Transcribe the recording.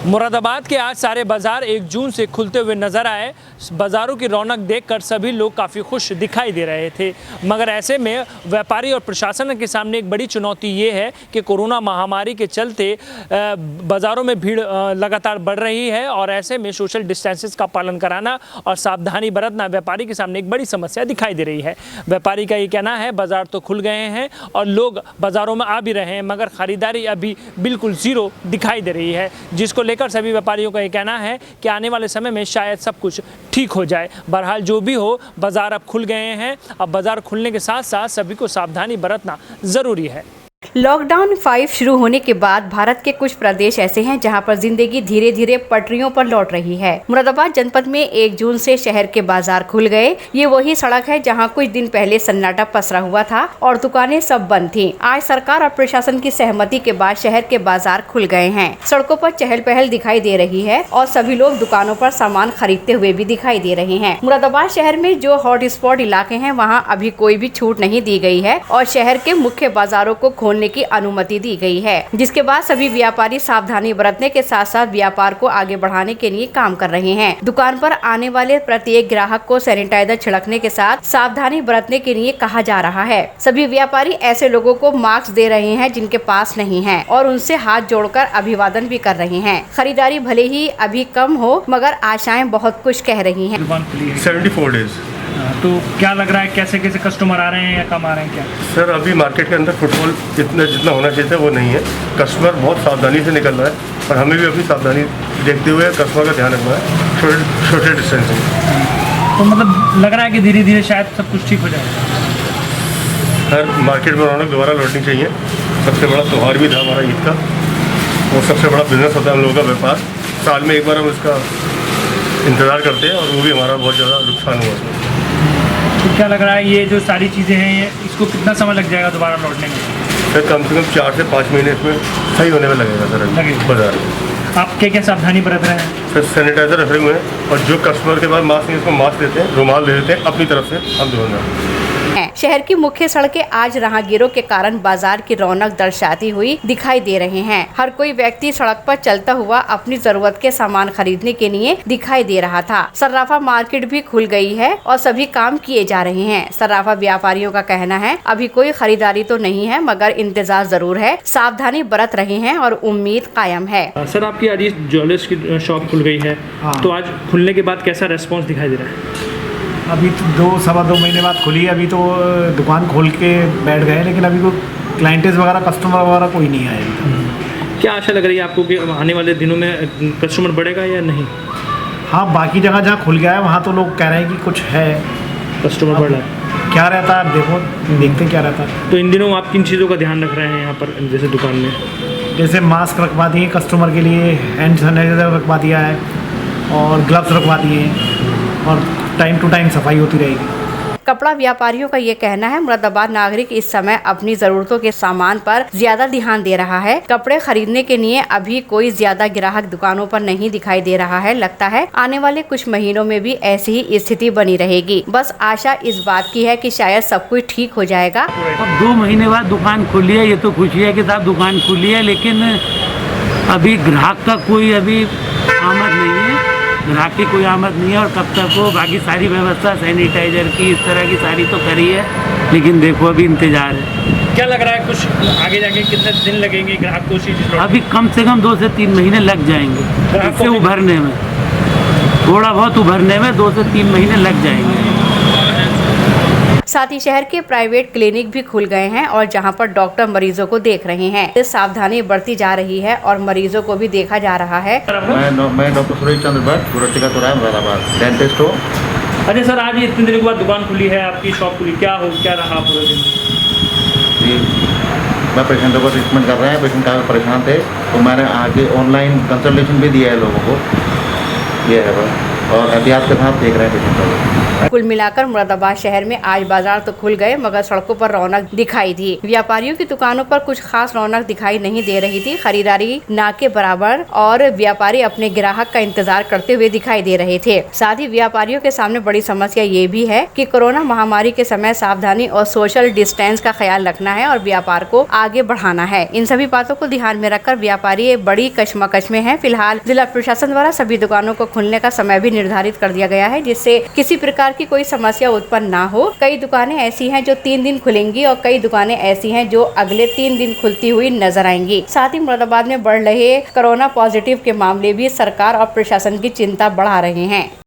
मुरादाबाद के आज सारे बाजार 1 जून से खुलते हुए नजर आए। बाज़ारों की रौनक देखकर सभी लोग काफ़ी खुश दिखाई दे रहे थे, मगर ऐसे में व्यापारी और प्रशासन के सामने एक बड़ी चुनौती ये है कि कोरोना महामारी के चलते बाज़ारों में भीड़ लगातार बढ़ रही है और ऐसे में सोशल डिस्टेंसेस का पालन कराना और सावधानी बरतना व्यापारी के सामने एक बड़ी समस्या दिखाई दे रही है। व्यापारी का ये कहना है बाज़ार तो खुल गए हैं और लोग बाज़ारों में आ भी रहे हैं, मगर ख़रीदारी अभी बिल्कुल ज़ीरो दिखाई दे रही है, जिसको लेकर सभी व्यापारियों का ये कहना है कि आने वाले समय में शायद सब कुछ ठीक हो जाए। बहरहाल जो भी हो, बाज़ार अब खुल गए हैं। अब बाज़ार खुलने के साथ साथ सभी को सावधानी बरतना ज़रूरी है। लॉकडाउन 5 शुरू होने के बाद भारत के कुछ प्रदेश ऐसे हैं जहां पर जिंदगी धीरे धीरे पटरियों पर लौट रही है। मुरादाबाद जनपद में 1 जून से शहर के बाजार खुल गए। ये वही सड़क है जहां कुछ दिन पहले सन्नाटा पसरा हुआ था और दुकानें सब बंद थीं। आज सरकार और प्रशासन की सहमति के बाद शहर के बाजार खुल गए हैं। सड़कों पर चहल पहल दिखाई दे रही है और सभी लोग दुकानों पर सामान खरीदते हुए भी दिखाई दे रहे हैं। मुरादाबाद शहर में जो हॉट स्पॉट इलाके हैं वहाँ अभी कोई भी छूट नहीं दी गई है और शहर के मुख्य बाजारों को खोलने की अनुमति दी गई है, जिसके बाद सभी व्यापारी सावधानी बरतने के साथ साथ व्यापार को आगे बढ़ाने के लिए काम कर रहे हैं। दुकान पर आने वाले प्रत्येक ग्राहक को सैनिटाइजर छिड़कने के साथ सावधानी बरतने के लिए कहा जा रहा है। सभी व्यापारी ऐसे लोगों को मास्क दे रहे हैं जिनके पास नहीं है और उनसे हाथ जोड़कर अभिवादन भी कर रहे हैं। खरीदारी भले ही अभी कम हो मगर आशाएं बहुत कुछ कह रही हैं। 74 डेज। तो क्या लग रहा है, कैसे कैसे कस्टमर आ रहे हैं या कम आ रहे हैं क्या? सर अभी मार्केट के अंदर फुटफॉल जितना होना चाहिए था वो नहीं है। कस्टमर बहुत सावधानी से निकल रहा है और हमें भी अपनी सावधानी देखते हुए कस्टमर का ध्यान रखना है, छोटे डिस्टेंसिंग। तो मतलब लग रहा है कि धीरे धीरे शायद सब कुछ ठीक हो जाएगा। सर मार्केट में रौनक दोबारा लौटनी चाहिए। सबसे बड़ा त्यौहार भी था हमारा ईद का, वो सबसे बड़ा बिजनेस होता है हम लोगों का व्यापार। साल में एक बार हम इसका इंतज़ार करते हैं और वो भी हमारा बहुत ज़्यादा नुकसान हुआ। तो क्या लग रहा है ये जो सारी चीज़ें हैं ये इसको कितना समय लग जाएगा दोबारा लौटने में? सर कम से कम 4 से 5 महीने इसमें सही होने में लगेगा सर बाजार में। आप क्या क्या सावधानी बरत रहे हैं? सर सैनिटाइजर रखे हुए हैं और जो कस्टमर के पास मास्क नहीं उसको मास्क देते हैं, रुमाल दे देते हैं अपनी तरफ से हम धोना। शहर की मुख्य सड़कें आज राहगीरों के कारण बाजार की रौनक दर्शाती हुई दिखाई दे रहे हैं। हर कोई व्यक्ति सड़क पर चलता हुआ अपनी जरूरत के सामान खरीदने के लिए दिखाई दे रहा था। सर्राफा मार्केट भी खुल गई है और सभी काम किए जा रहे हैं। सर्राफा व्यापारियों का कहना है अभी कोई खरीदारी तो नहीं है मगर इंतजार जरूर है, सावधानी बरत रहे हैं और उम्मीद कायम है। सर आपकी आज ज्वेलर्स की शॉप खुल गई है, तो आज खुलने के बाद कैसा रेस्पॉन्स दिखाई दे रहा है? अभी तो 2-2.5 महीने बाद खुली है। अभी तो दुकान खोल के बैठ गए लेकिन अभी कोई क्लाइंटेज वगैरह कस्टमर वगैरह कोई नहीं आया। क्या आशा लग रही है आपको कि आने वाले दिनों में कस्टमर बढ़ेगा या नहीं? हाँ बाकी जगह जहाँ खुल गया है वहाँ तो लोग कह रहे हैं कि कुछ है, कस्टमर बढ़ रहा है। क्या रहता है देखो, देखते क्या रहता है। तो इन दिनों आप किन चीज़ों का ध्यान रख रहे हैं यहाँ पर जैसे दुकान में? जैसे मास्क रखवा दिए कस्टमर के लिए, हैंड सैनिटाइजर रखवा दिया है और ग्लव्स रखवा दिए हैं और टाइम टू टाइम सफाई होती रहेगी। कपड़ा व्यापारियों का ये कहना है मुरादाबाद नागरिक इस समय अपनी जरूरतों के सामान पर ज्यादा ध्यान दे रहा है। कपड़े खरीदने के लिए अभी कोई ज्यादा ग्राहक दुकानों पर नहीं दिखाई दे रहा है। लगता है आने वाले कुछ महीनों में भी ऐसी ही स्थिति बनी रहेगी। बस आशा इस बात की है कि शायद सब कुछ ठीक हो जाएगा। अब 2 महीने बाद दुकान खुली है, ये तो खुशी है कि साहब दुकान खुली है, लेकिन अभी ग्राहक का कोई अभी आमद नहीं है। ग्राहक की कोई आमद नहीं है और कब तक हो। बाकी सारी व्यवस्था सैनिटाइजर की इस तरह की सारी तो करी है, लेकिन देखो अभी इंतजार है। क्या लग रहा है कुछ आगे जाके कितने दिन लगेंगे ग्राहक को चीज़? अभी कम से कम 2 से 3 महीने लग जाएंगे इससे उभरने में। थोड़ा बहुत उभरने में 2 से 3 महीने लग जाएंगे। साथ ही शहर के प्राइवेट क्लिनिक भी खुल गए हैं और जहां पर डॉक्टर मरीजों को देख रहे हैं। सावधानी बढ़ती जा रही है और मरीजों को भी देखा जा रहा है। मैं डॉक्टर सुरेश चंद्र भट्ट, गुरटिका चौराहा मुरादाबाद, डेंटिस्ट हूँ। अच्छा सर, आज इतने दिनों के बाद दुकान खुली है, आपकी शॉप खुली, क्या रहा पूरा दिन? जी मैं पेशेंटों को ट्रीटमेंट कर रहे हैं। पेशेंट काफ़ी परेशान थे तो मैंने आगे ऑनलाइन कंसल्टेशन भी दिया है लोगों को। ये है बस। और एहतियात के साथ देख रहे हैं पेशेंटों को। कुल मिलाकर मुरादाबाद शहर में आज बाजार तो खुल गए मगर सड़कों पर रौनक दिखाई दी। व्यापारियों की दुकानों पर कुछ खास रौनक दिखाई नहीं दे रही थी। खरीदारी ना के बराबर और व्यापारी अपने ग्राहक का इंतजार करते हुए दिखाई दे रहे थे। साथ ही व्यापारियों के सामने बड़ी समस्या ये भी है कि कोरोना महामारी के समय सावधानी और सोशल डिस्टेंस का ख्याल रखना है और व्यापार को आगे बढ़ाना है। इन सभी बातों को ध्यान में रखकर व्यापारी बड़ी कशमकश में है। फिलहाल जिला प्रशासन द्वारा सभी दुकानों को खुलने का समय भी निर्धारित कर दिया गया है, जिससे किसी प्रकार की कोई समस्या उत्पन्न ना हो। कई दुकानें ऐसी हैं जो 3 दिन खुलेंगी और कई दुकानें ऐसी हैं जो अगले 3 दिन खुलती हुई नजर आएंगी। साथ ही मुरादाबाद में बढ़ रहे कोरोना पॉजिटिव के मामले भी सरकार और प्रशासन की चिंता बढ़ा रहे हैं।